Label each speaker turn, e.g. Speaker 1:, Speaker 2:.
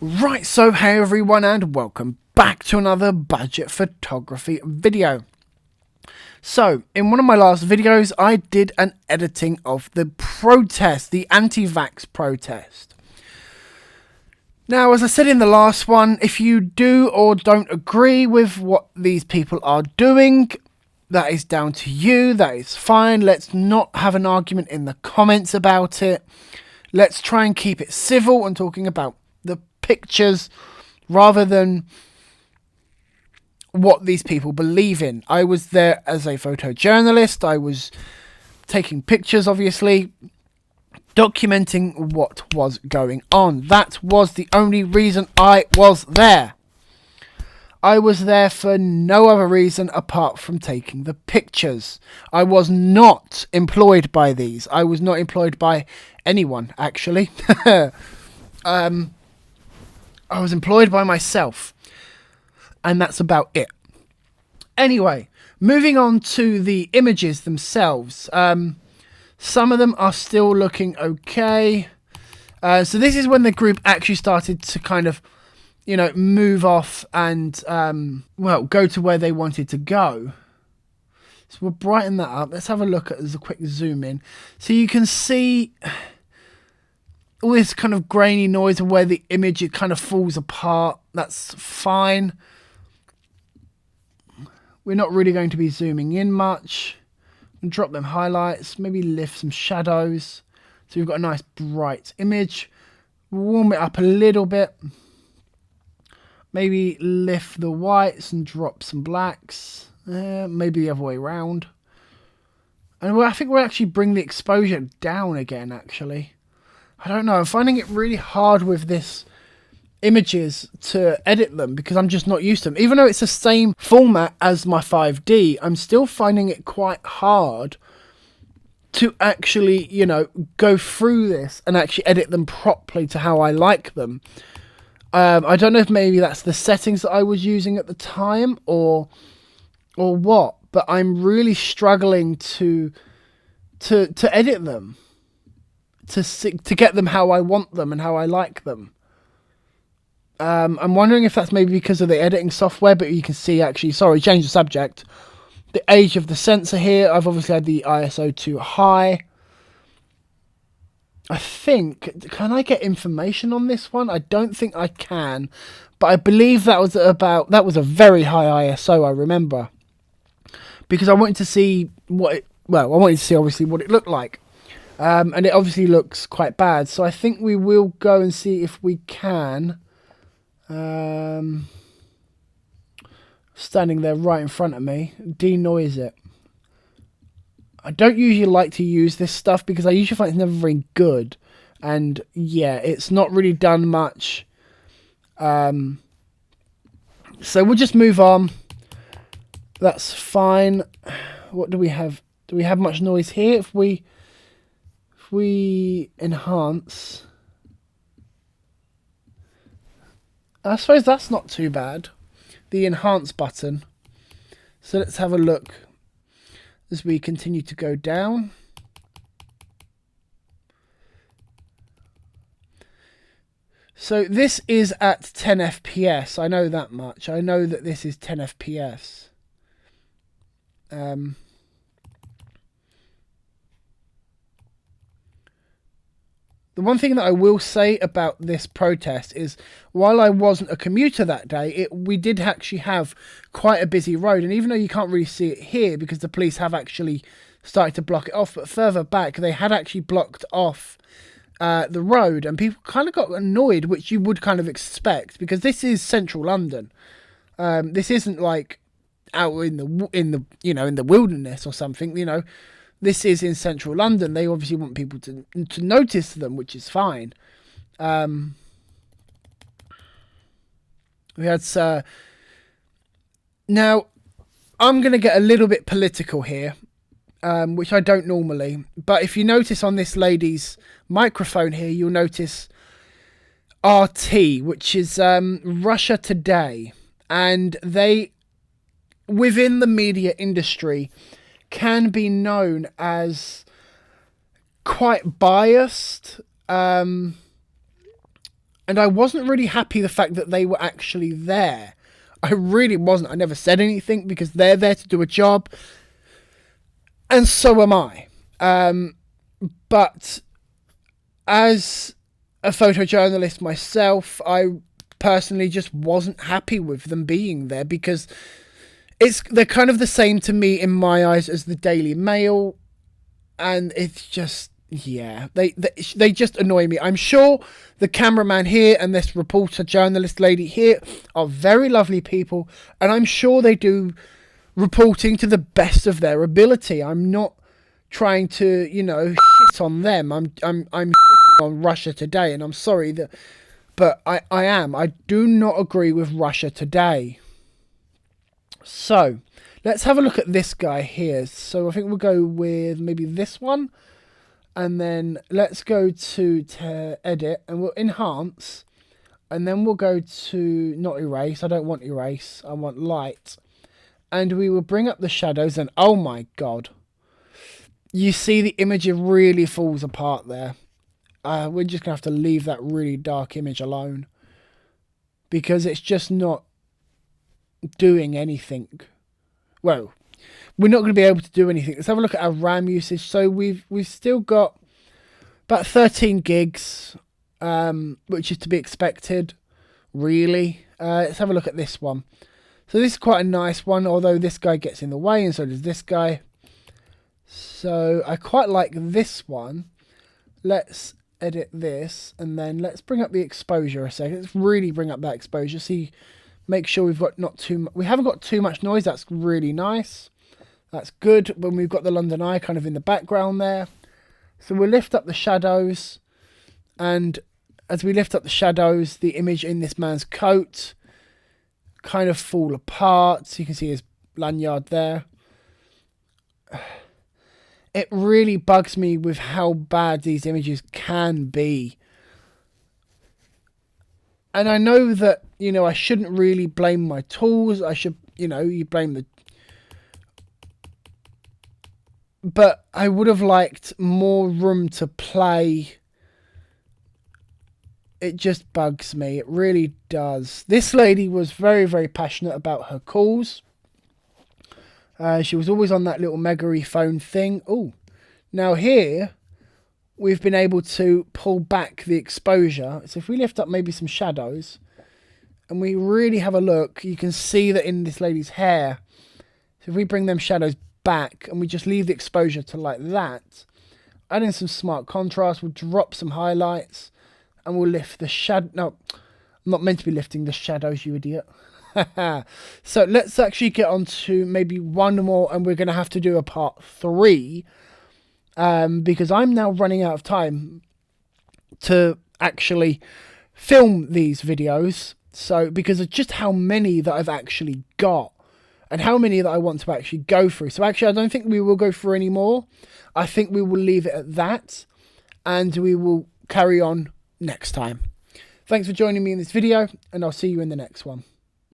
Speaker 1: Right, so hey everyone and welcome back to another budget photography video. So, in one of my last videos, I did an editing of the protest, the anti-VAX protest. Now, as I said in the last one, if you do or don't agree with what these people are doing, that is down to you, that is fine. Let's not have an argument in the comments about it. Let's try and keep it civil and talking about the pictures rather than what these people believe in. I was there as a photojournalist. I was taking pictures, obviously, documenting what was going on. That was the only reason I was there. I was there for no other reason apart from taking the pictures. I was not employed by these. I was not employed by anyone, actually. I was employed by myself. And that's about it. Anyway, moving on to the images themselves. Some of them are still looking okay. So this is when the group actually started to kind of, move off and, go to where they wanted to go. So we'll brighten that up. Let's have a look at as a quick zoom in. So you can see all this kind of grainy noise and where the image, it kind of falls apart. That's fine. We're not really going to be zooming in much. Drop them highlights, maybe lift some shadows. So we've got a nice bright image. Warm it up a little bit. Maybe lift the whites and drop some blacks. Maybe the other way around. And I think we'll actually bring the exposure down again, actually. I don't know. I'm finding it really hard with this images to edit them because I'm just not used to them. Even though it's the same format as my 5D, I'm still finding it quite hard to actually, go through this and actually edit them properly to how I like them. I don't know if maybe that's the settings that I was using at the time or what, but I'm really struggling to edit them, to get them how I want them and how I like them. I'm wondering if that's maybe because of the editing software, but you can see actually, sorry, change the subject. The age of the sensor here, I've obviously had the ISO too high. I think, can I get information on this one? I don't think I can, but I believe that was a very high ISO, I remember. Because I wanted to see I wanted to see obviously what it looked like. And it obviously looks quite bad. So I think we will go and see if we can. Standing there right in front of me, denoise it. I don't usually like to use this stuff because I usually find it's never very good, and yeah, it's not really done much. So we'll just move on. That's fine. What do we have? Do we have much noise here? If we enhance, I suppose that's not too bad. The enhance button. So let's have a look as we continue to go down. So this is at 10 FPS. I know that much. I know that this is 10 FPS. The one thing that I will say about this protest is, while I wasn't a commuter that day, we did actually have quite a busy road. And even though you can't really see it here because the police have actually started to block it off, but further back they had actually blocked off the road, and people kind of got annoyed, which you would kind of expect because this is central London. This isn't like out in the wilderness or something. This is in central London. They obviously want people to notice them, which is fine. We had now I'm going to get a little bit political here, which I don't normally. But if you notice on this lady's microphone here, you'll notice RT, which is Russia Today. And they, within the media industry, can be known as quite biased And I wasn't really happy the fact that they were actually there. I really wasn't. I never said anything because they're there to do a job. And so am I. But as a photojournalist myself, I personally just wasn't happy with them being there because they're kind of the same to me in my eyes as the Daily Mail, and it's just, yeah, they just annoy me. I'm sure the cameraman here and this reporter journalist lady here are very lovely people, and I'm sure they do reporting to the best of their ability. I'm not trying to, shit on them. I'm shitting on Russia Today, and I'm sorry but I am. I do not agree with Russia Today. So, let's have a look at this guy here. So, I think we'll go with maybe this one. And then let's go to edit. And we'll enhance. And then we'll go to not erase. I don't want erase. I want light. And we will bring up the shadows. And oh my god. You see the image really falls apart there. We're just going to have to leave that really dark image alone. Because it's just not doing anything. Well, we're not going to be able to do anything. Let's have a look at our RAM usage. So we've still got about 13 gigs, which is to be expected, really. Let's have a look at this one. So this is quite a nice one, although this guy gets in the way, and so does this guy. So I quite like this one. Let's edit this, and then let's bring up the exposure a second. Let's really bring up that exposure. See, make sure we've got we haven't got too much noise. That's really nice. That's good when we've got the London Eye kind of in the background there. So we'll lift up the shadows, and as we lift up the shadows, the image in this man's coat kind of fall apart. So you can see his lanyard there. It really bugs me with how bad these images can be. And I know that, I shouldn't really blame my tools. I should, you blame the... But I would have liked more room to play. It just bugs me. It really does. This lady was very, very passionate about her calls. She was always on that little Meggery phone thing. Oh, now here we've been able to pull back the exposure. So if we lift up maybe some shadows and we really have a look, you can see that in this lady's hair. So if we bring them shadows back and we just leave the exposure to like that, add in some smart contrast, we'll drop some highlights, and we'll lift the shadow. No, I'm not meant to be lifting the shadows, you idiot. So let's actually get on to maybe one more, and we're going to have to do a part 3 because I'm now running out of time to actually film these videos. So because of just how many that I've actually got and how many that I want to actually go through. So actually I don't think we will go through any more. I think we will leave it at that, and we will carry on next time. Thanks for joining me in this video, and I'll see you in the next one.